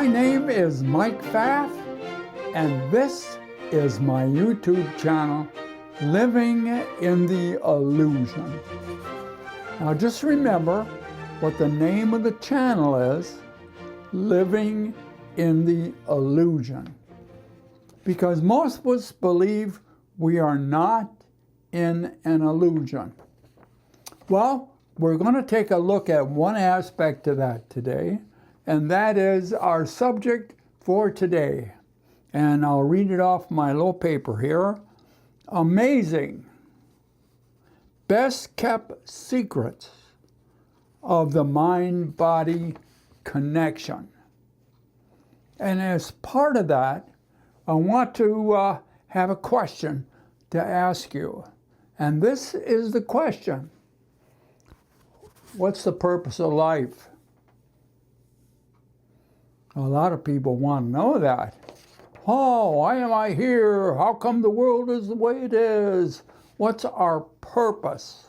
My name is Mike Pfaff, and this is my YouTube channel, Living in the Illusion. Now just remember what the name of the channel is, Living in the Illusion. Because most of us believe we are not in an illusion. Well, we're going to take a look at one aspect of that today, and that is our subject for today. And I'll read it off my little paper here. Amazing, best kept secrets of the mind-body connection. And as part of that, I want to have a question to ask you. And this is the question. What's the purpose of life? A lot of people want to know that. Oh, why am I here? How come the world is the way it is? What's our purpose?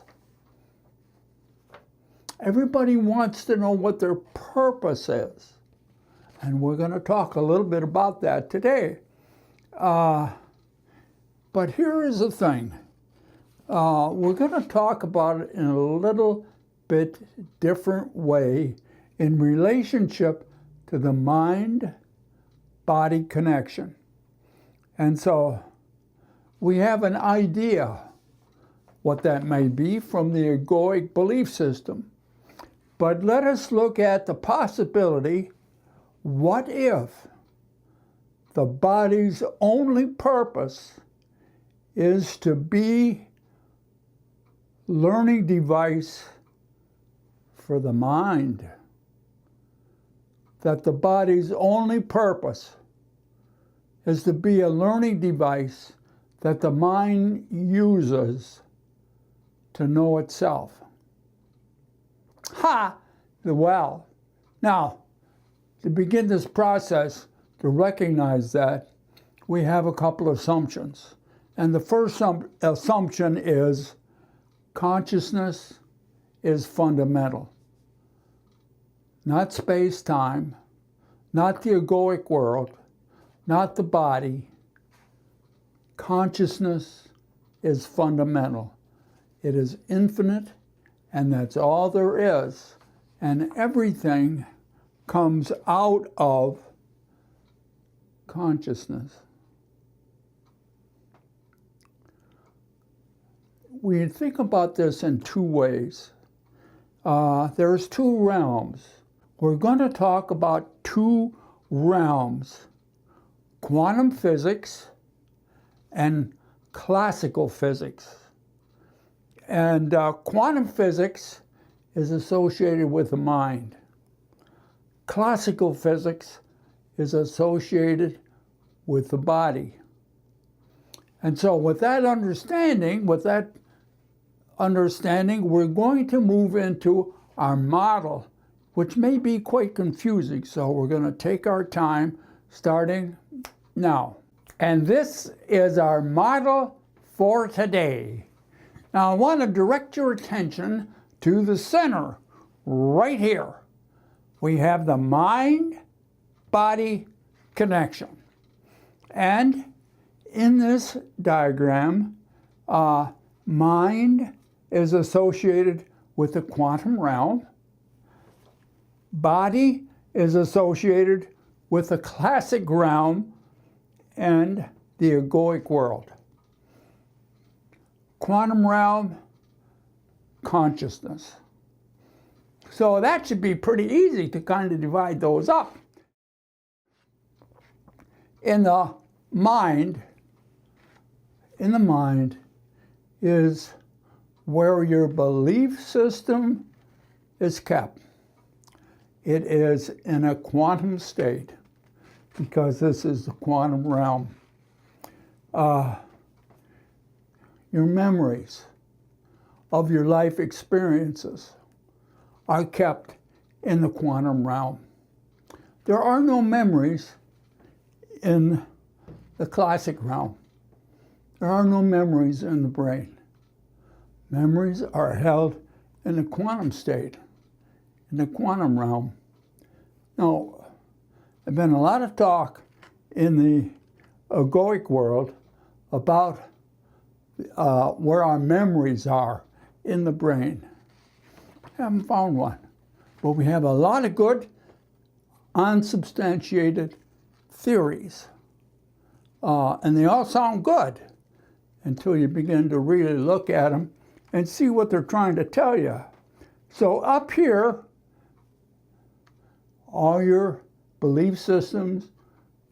Everybody wants to know what their purpose is. And we're going to talk a little bit about that today. But here is the thing. We're going to talk about it in a little bit different way in relationship to the mind-body connection. And so we have an idea what that may be from the egoic belief system. But let us look at the possibility, what if the body's only purpose is to be learning device for the mind? That the body's only purpose is to be a learning device that the mind uses to know itself. Ha! Well, now, to begin this process, to recognize that, we have a couple of assumptions. And the first assumption is consciousness is fundamental. Not space-time, not the egoic world, not the body. Consciousness is fundamental. It is infinite, and that's all there is. And everything comes out of consciousness. We think about this in two ways. There's two realms. We're going to talk about two realms, quantum physics and classical physics. And quantum physics is associated with the mind. Classical physics is associated with the body. And so with that understanding, we're going to move into our model, which may be quite confusing. So we're going to take our time starting now. And this is our model for today. Now I want to direct your attention to the center right here. We have the mind-body connection. And in this diagram, mind is associated with the quantum realm. Body is associated with the classic realm and the egoic world. Quantum realm, consciousness. So that should be pretty easy to kind of divide those up. In the mind is where your belief system is kept. It is in a quantum state, because this is the quantum realm. Your memories of your life experiences are kept in the quantum realm. There are no memories in the classic realm. There are no memories in the brain. Memories are held in the quantum state, in the quantum realm. Now, There's been a lot of talk in the egoic world about where our memories are in the brain. Haven't found one. But we have a lot of good, unsubstantiated theories. And they all sound good until you begin to really look at them and see what they're trying to tell you. So up here, all your belief systems,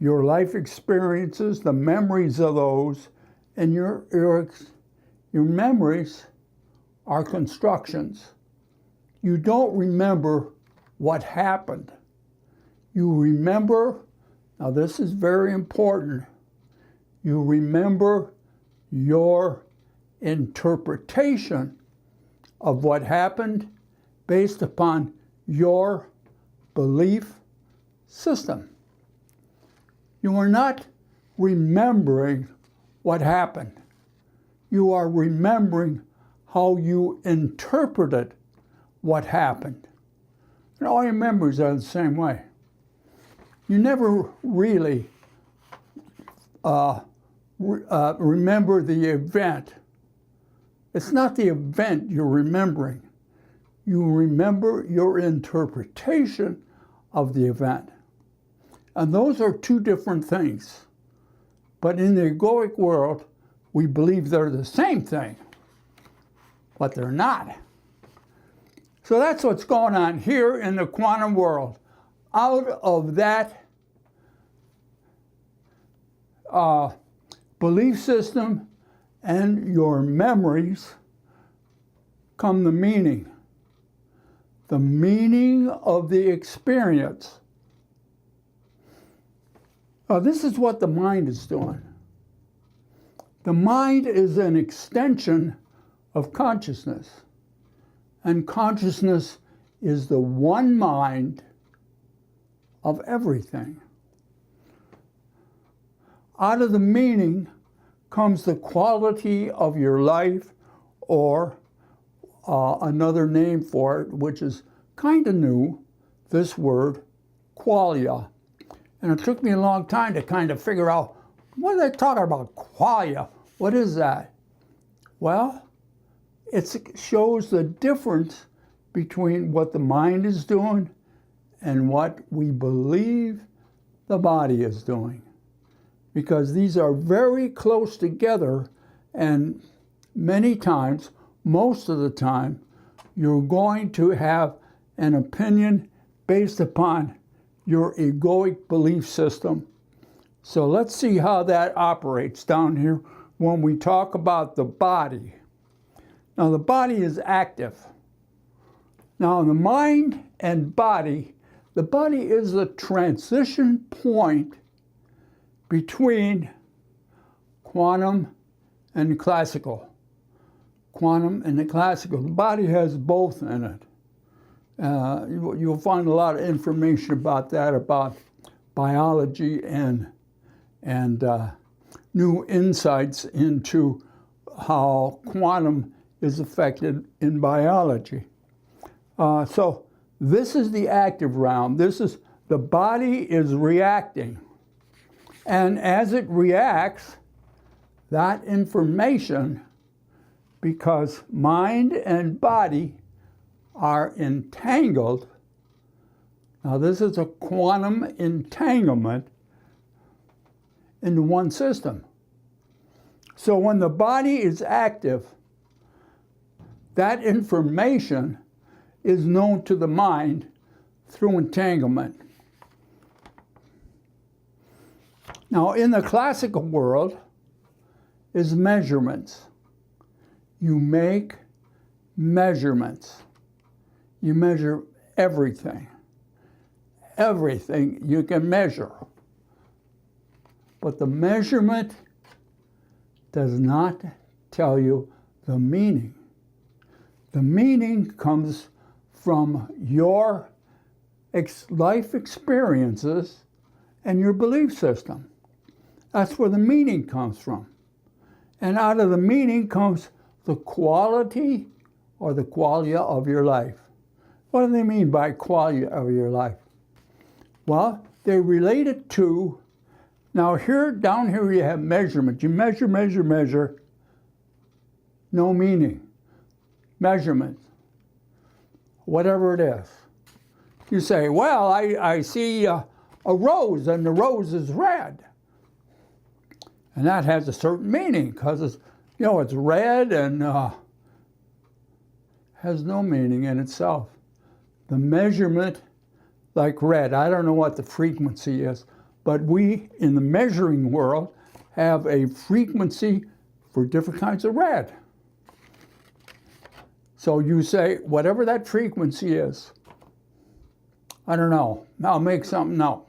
your life experiences, the memories of those, and your memories are constructions. You don't remember what happened. You remember, now this is very important, you remember your interpretation of what happened based upon your belief system. You are not remembering what happened. You are remembering how you interpreted what happened. And all your memories are the same way. You never really remember the event. It's not the event you're remembering. You remember your interpretation of the event. And those are two different things. But in the egoic world, we believe they're the same thing, but they're not. So that's what's going on here in the quantum world. Out of that belief system and your memories come the meaning of the experience. This is what the mind is doing. The mind is an extension of consciousness. And consciousness is the one mind of everything. Out of the meaning comes the quality of your life, or another name for it, which is kind of new, this word, qualia. And it took me a long time to kind of figure out, what are they talking about, qualia? What is that? Well, it shows the difference between what the mind is doing and what we believe the body is doing. Because these are very close together, and many times, most of the time, you're going to have an opinion based upon your egoic belief system. So let's see how that operates down here when we talk about the body. Now, the body is active. Now, the mind and body, the body is the transition point between quantum and classical. Quantum and the classical. The body has both in it. You'll find a lot of information about that, about biology and new insights into how quantum is affected in biology. So this is the active realm. This is, the body is reacting. And as it reacts, that information, because mind and body are entangled, now this is a quantum entanglement into one system. So when the body is active, that information is known to the mind through entanglement. Now, in the classical world is measurements. You make measurements. You measure everything. Everything you can measure. But the measurement does not tell you the meaning. The meaning comes from your life experiences and your belief system. That's where the meaning comes from. And out of the meaning comes the quality or the qualia of your life. What do they mean by qualia of your life? Well, they relate it to, now here, down here you have measurement. You measure, measure, measure, no meaning. Measurement, whatever it is. You say, well, I see a rose and the rose is red. And that has a certain meaning because it's, you know, it's red and has no meaning in itself. The measurement, like red, I don't know what the frequency is, but we, in the measuring world, have a frequency for different kinds of red. So you say, whatever that frequency is, I don't know, I'll make something up.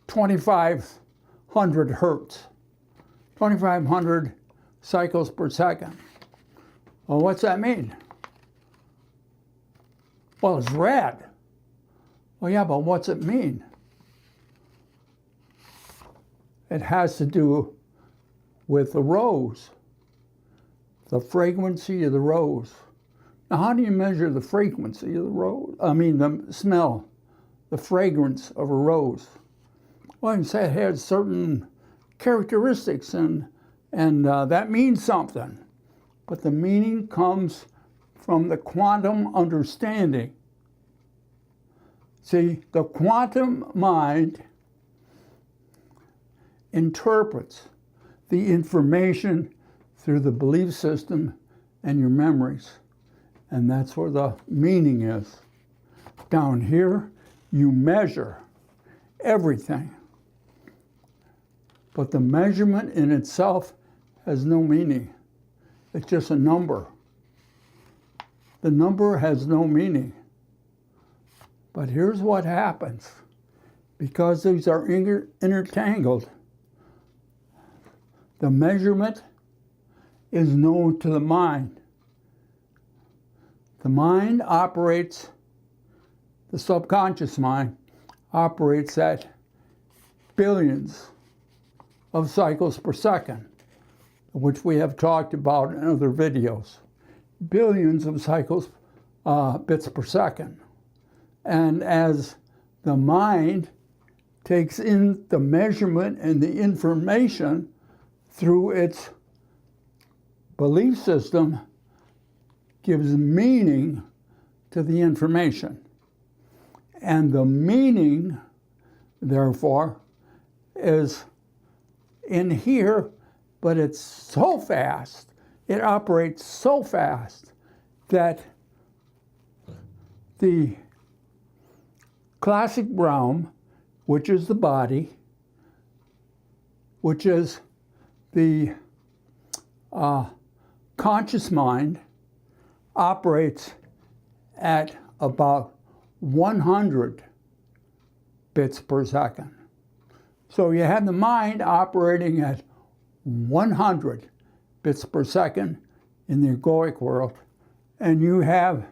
2,500 hertz, 2,500 cycles per second. Well, what's that mean? Well, it's red. Well, yeah, but what's it mean? It has to do with the rose, the frequency of the rose. Now, how do you measure the frequency of the rose? I mean, the smell, the fragrance of a rose. Well, you can say it has certain characteristics, and that means something. But the meaning comes from the quantum understanding. See, the quantum mind interprets the information through the belief system and your memories. And that's where the meaning is. Down here, you measure everything. But the measurement in itself has no meaning. It's just a number. The number has no meaning. But here's what happens. Because these are intertangled, the measurement is known to the mind. The mind operates, the subconscious mind operates at billions of cycles per second, which we have talked about in other videos. Billions of cycles, bits per second. And as the mind takes in the measurement and the information through its belief system, gives meaning to the information. And the meaning, therefore, is in here, but it's so fast, it operates so fast that the classic realm, which is the body, which is the conscious mind, operates at about 100 bits per second. So you have the mind operating at 100 bits per second in the egoic world, and you have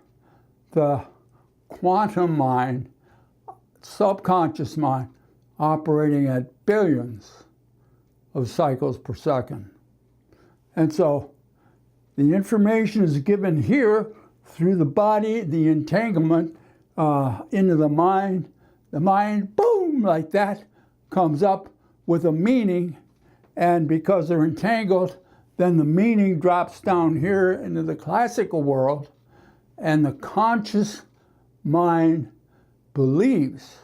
the quantum mind, subconscious mind, operating at billions of cycles per second. And so the information is given here through the body, the entanglement into the mind. The mind, boom, like that, comes up with a meaning, and because they're entangled, then the meaning drops down here into the classical world, and the conscious mind believes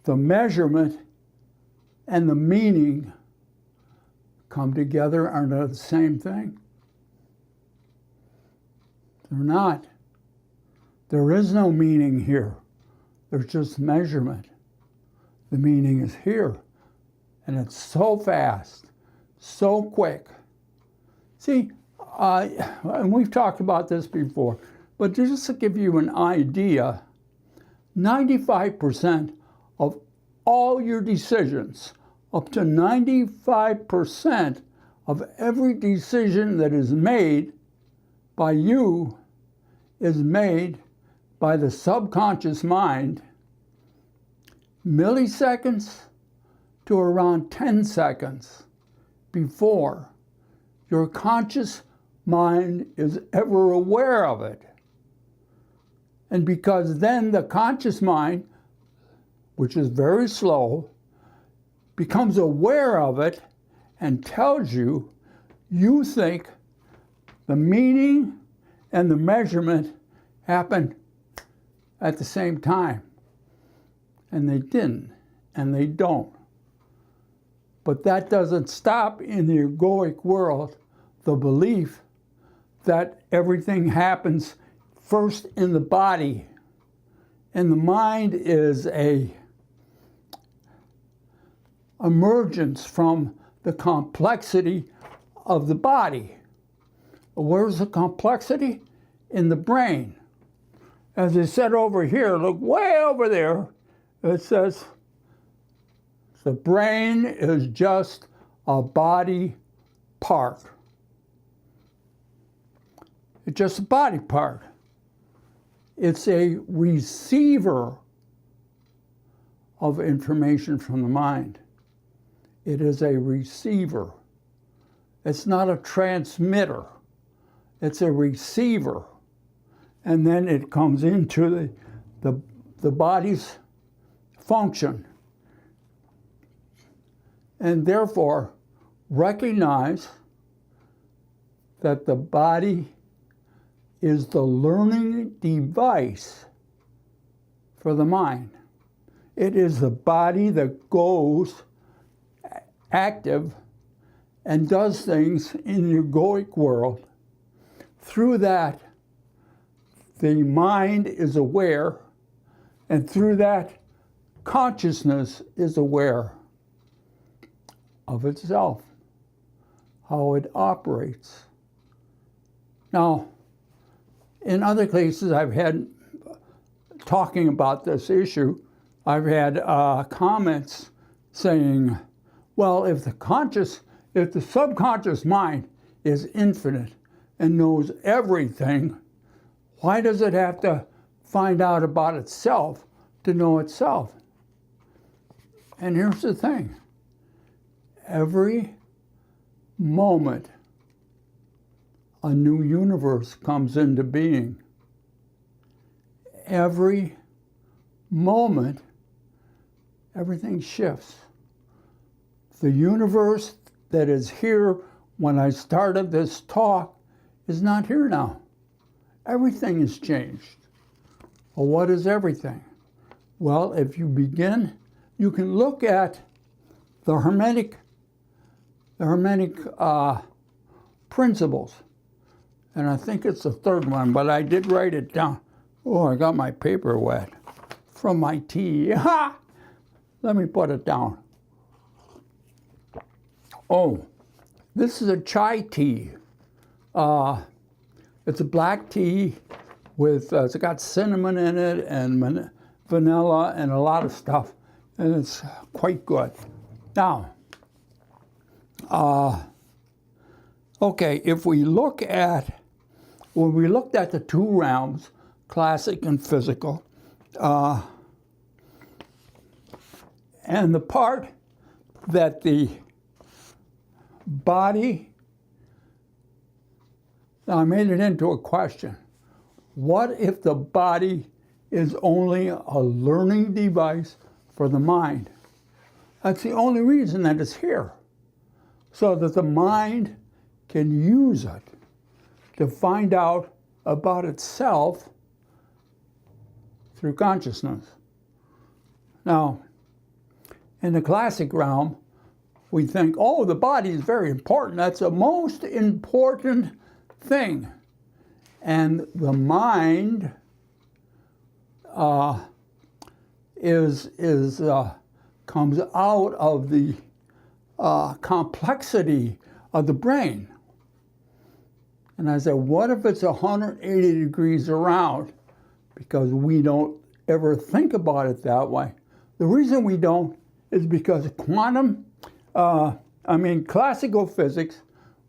the measurement and the meaning come together are not the same thing. They're not. There is no meaning here. There's just measurement. The meaning is here. And it's so fast, so quick. See, and we've talked about this before, but just to give you an idea, 95% of all your decisions, up to 95% of every decision that is made by you is made by the subconscious mind milliseconds to around 10 seconds before your conscious mind is ever aware of it. And because then the conscious mind, which is very slow, becomes aware of it and tells you, you think the meaning and the measurement happened at the same time. And they didn't, and they don't. But that doesn't stop in the egoic world the belief that everything happens first in the body. And the mind is a emergence from the complexity of the body. Where's the complexity? In the brain. As I said over here, look way over there, it says the brain is just a body part. It's just a body part. It's a receiver of information from the mind. It is a receiver. It's not a transmitter. It's a receiver. And then it comes into the body's function. And therefore, recognize that the body is the learning device for the mind. It is the body that goes active and does things in the egoic world. Through that, the mind is aware, and through that, consciousness is aware of itself, how it operates. Now, in other cases I've had, talking about this issue, I've had comments saying, well, if the subconscious mind is infinite and knows everything, why does it have to find out about itself to know itself? And here's the thing. Every moment a new universe comes into being. Every moment, everything shifts. The universe that is here when I started this talk is not here now. Everything has changed. Well, what is everything? Well, if you begin, you can look at the Hermetic Principles. And I think it's the third one, but I did write it down. Oh, I got my paper wet from my tea. Ha! Let me put it down. Oh, this is a chai tea. It's a black tea with, it's got cinnamon in it and vanilla and a lot of stuff, and it's quite good. Now, okay, if we look at, when we looked at the two realms, classic and physical, and the part that the body, I made it into a question. What if the body is only a learning device for the mind? That's the only reason that it's here, so that the mind can use it to find out about itself through consciousness. Now, in the classic realm, we think, oh, the body is very important. That's the most important thing. And the mind comes out of the complexity of the brain. And I said, what if it's 180 degrees around? Because we don't ever think about it that way. The reason we don't is because classical physics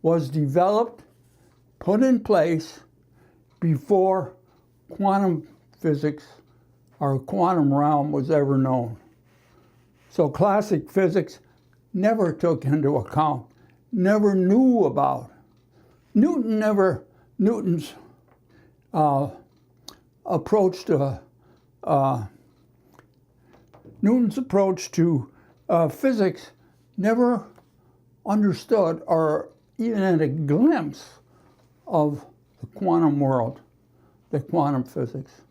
was developed, put in place before quantum physics or quantum realm was ever known. So classic physics never took into account, never knew about. Newton's approach to Newton's approach to physics never understood or even had a glimpse of the quantum world, the quantum physics.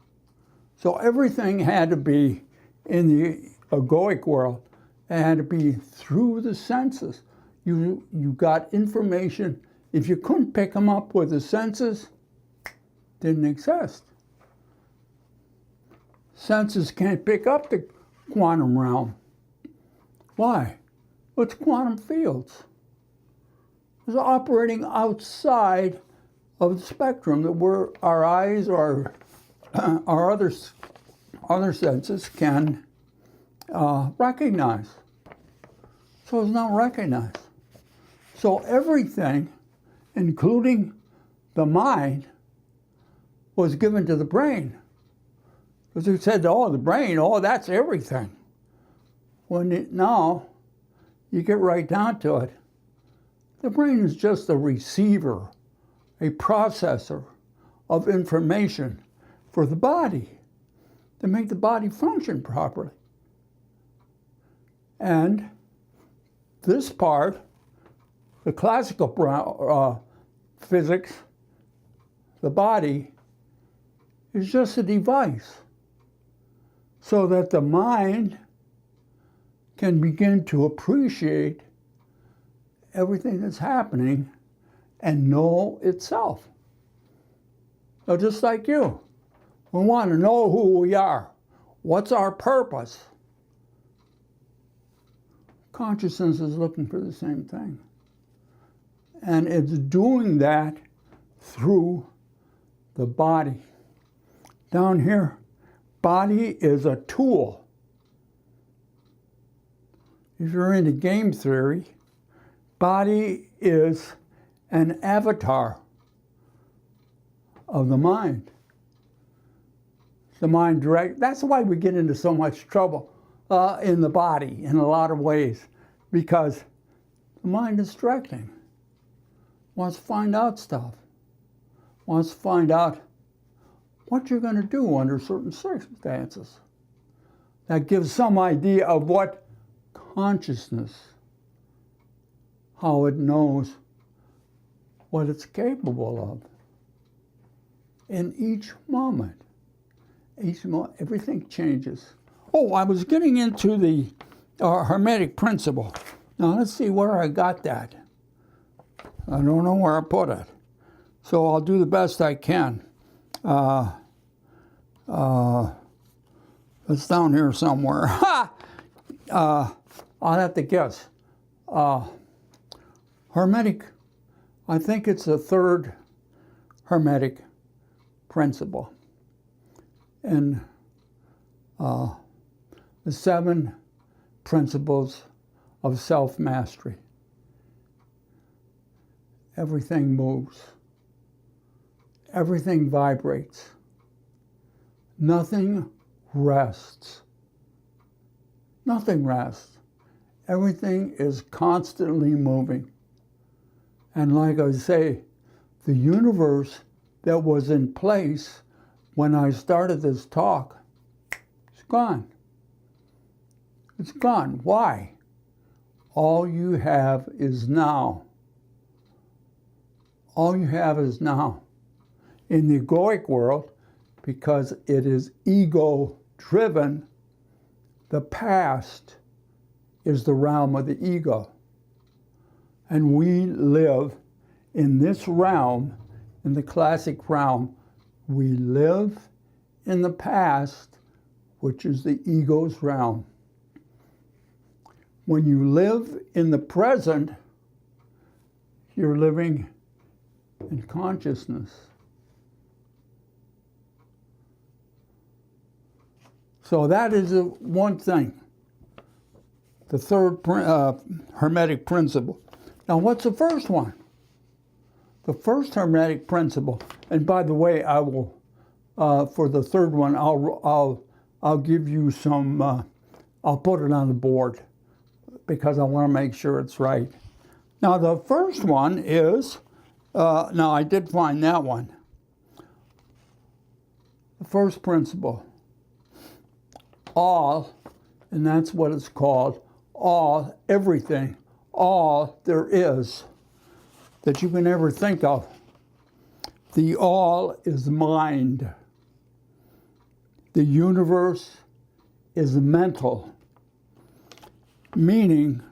So everything had to be in the egoic world. It had to be through the senses. You got information. If you couldn't pick them up with the senses, didn't exist. Senses can't pick up the quantum realm. Why? Well, it's quantum fields. It's operating outside of the spectrum that our eyes or our other senses can recognize. So it's not recognized. So everything, including the mind, was given to the brain. Because we said, oh, the brain, oh, that's everything. Now, you get right down to it. The brain is just a receiver, a processor of information for the body to make the body function properly. And this part, the classical physics, the body, is just a device so that the mind can begin to appreciate everything that's happening and know itself. So just like you, we want to know who we are. What's our purpose? Consciousness is looking for the same thing. And it's doing that through the body. Down here, body is a tool. If you're into game theory, body is an avatar of the mind. The mind direct. That's why we get into so much trouble in the body in a lot of ways, because the mind is directing. Wants to find out stuff. Wants to find out what you're going to do under certain circumstances. That gives some idea of what consciousness, how it knows what it's capable of. In each moment, everything changes. Oh, I was getting into the Hermetic Principle. Now let's see where I got that. I don't know where I put it. So I'll do the best I can. It's down here somewhere. Ha! I'll have to guess. Hermetic, I think it's the third Hermetic Principle. And the 7 principles of self-mastery. Everything moves. Everything vibrates. Nothing rests. Nothing rests. Everything is constantly moving. And like I say, the universe that was in place when I started this talk, it's gone. It's gone. Why? All you have is now. All you have is now. In the egoic world, because it is ego-driven, the past is the realm of the ego. And we live in this realm, in the classic realm. We live in the past, which is the ego's realm. When you live in the present, you're living in consciousness. So that is one thing, the third Hermetic Principle. Now, what's the first one? The first Hermetic Principle, and by the way, I will, for the third one, I'll give you some, I'll put it on the board because I want to make sure it's right. Now, the first one is, now I did find that one. The first principle. All, and that's what it's called, all, everything, all there is that you can ever think of. The all is mind. The universe is mental, meaning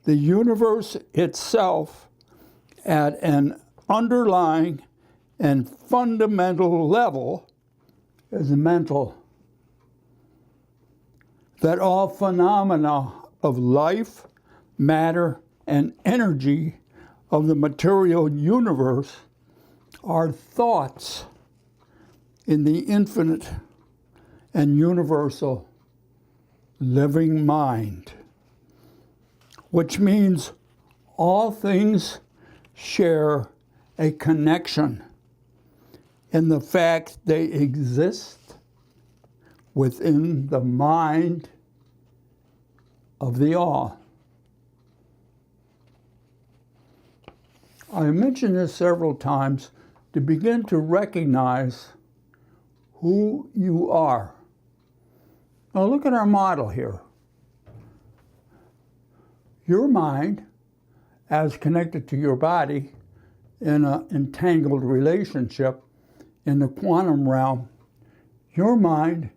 the universe itself at an underlying and fundamental level is mental. That all phenomena of life, matter, and energy of the material universe are thoughts in the infinite and universal living mind, which means all things share a connection in the fact they exist within the mind of the all. I mentioned this several times to begin to recognize who you are. Now look at our model here. Your mind, as connected to your body in an entangled relationship in the quantum realm, your mind,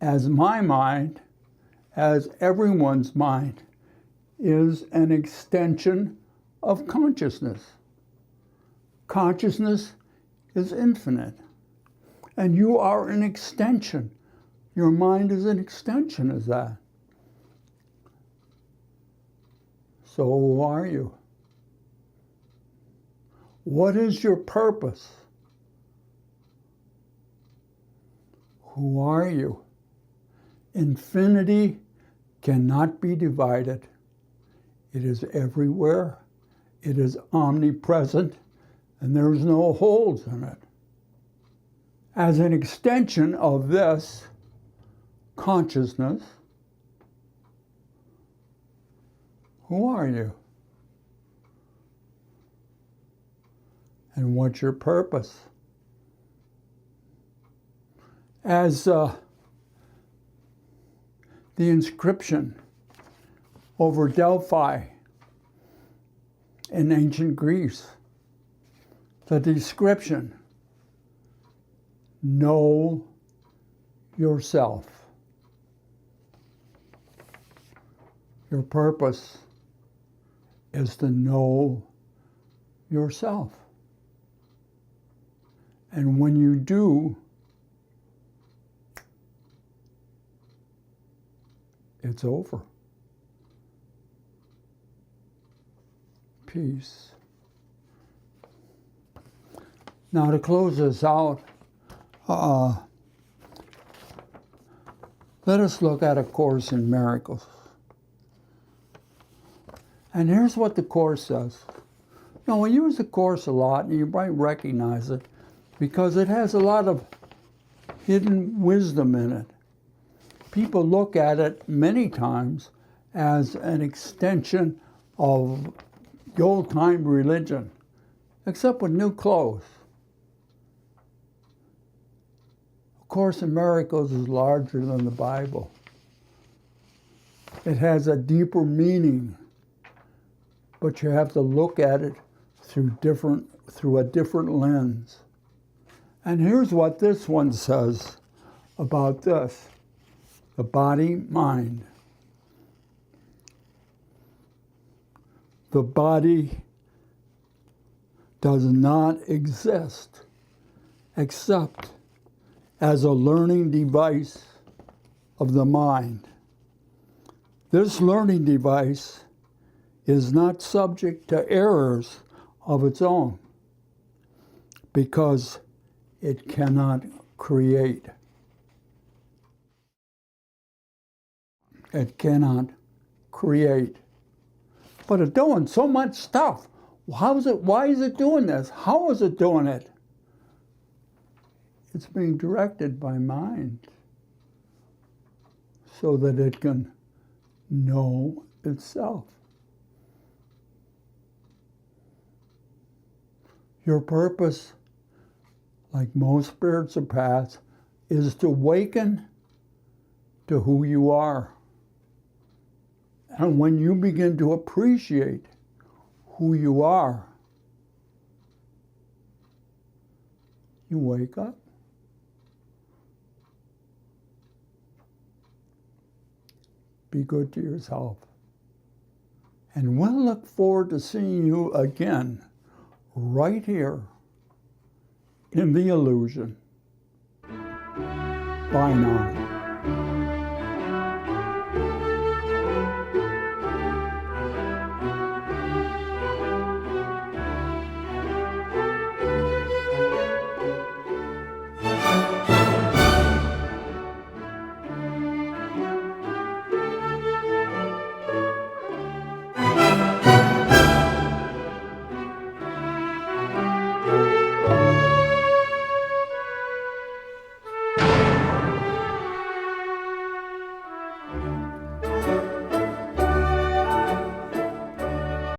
as my mind, as everyone's mind, is an extension of consciousness. Consciousness is infinite, and you are an extension. Your mind is an extension of that. So who are you? What is your purpose? Who are you? Infinity cannot be divided. It is everywhere. It is omnipresent, and there's no holes in it. As an extension of this consciousness, who are you? And what's your purpose? As the inscription over Delphi in ancient Greece, the description, know yourself. Your purpose is to know yourself. And when you do, it's over. Peace. Now to close this out, let us look at A Course in Miracles. And here's what the Course says. Now, we use the Course a lot, and you might recognize it, because it has a lot of hidden wisdom in it. People look at it many times as an extension of the old-time religion, except with new clothes. A Course in Miracles is larger than the Bible. It has a deeper meaning, but you have to look at it through a different lens. And here's what this one says about this: the body-mind. The body does not exist except as a learning device of the mind. This learning device is not subject to errors of its own because it cannot create. It cannot create. But it's doing so much stuff. Why is it doing this? How is it doing it? It's being directed by mind so that it can know itself. Your purpose, like most spiritual paths, is to awaken to who you are. And when you begin to appreciate who you are, you wake up. Be good to yourself. And we'll look forward to seeing you again right here in the illusion. Bye now.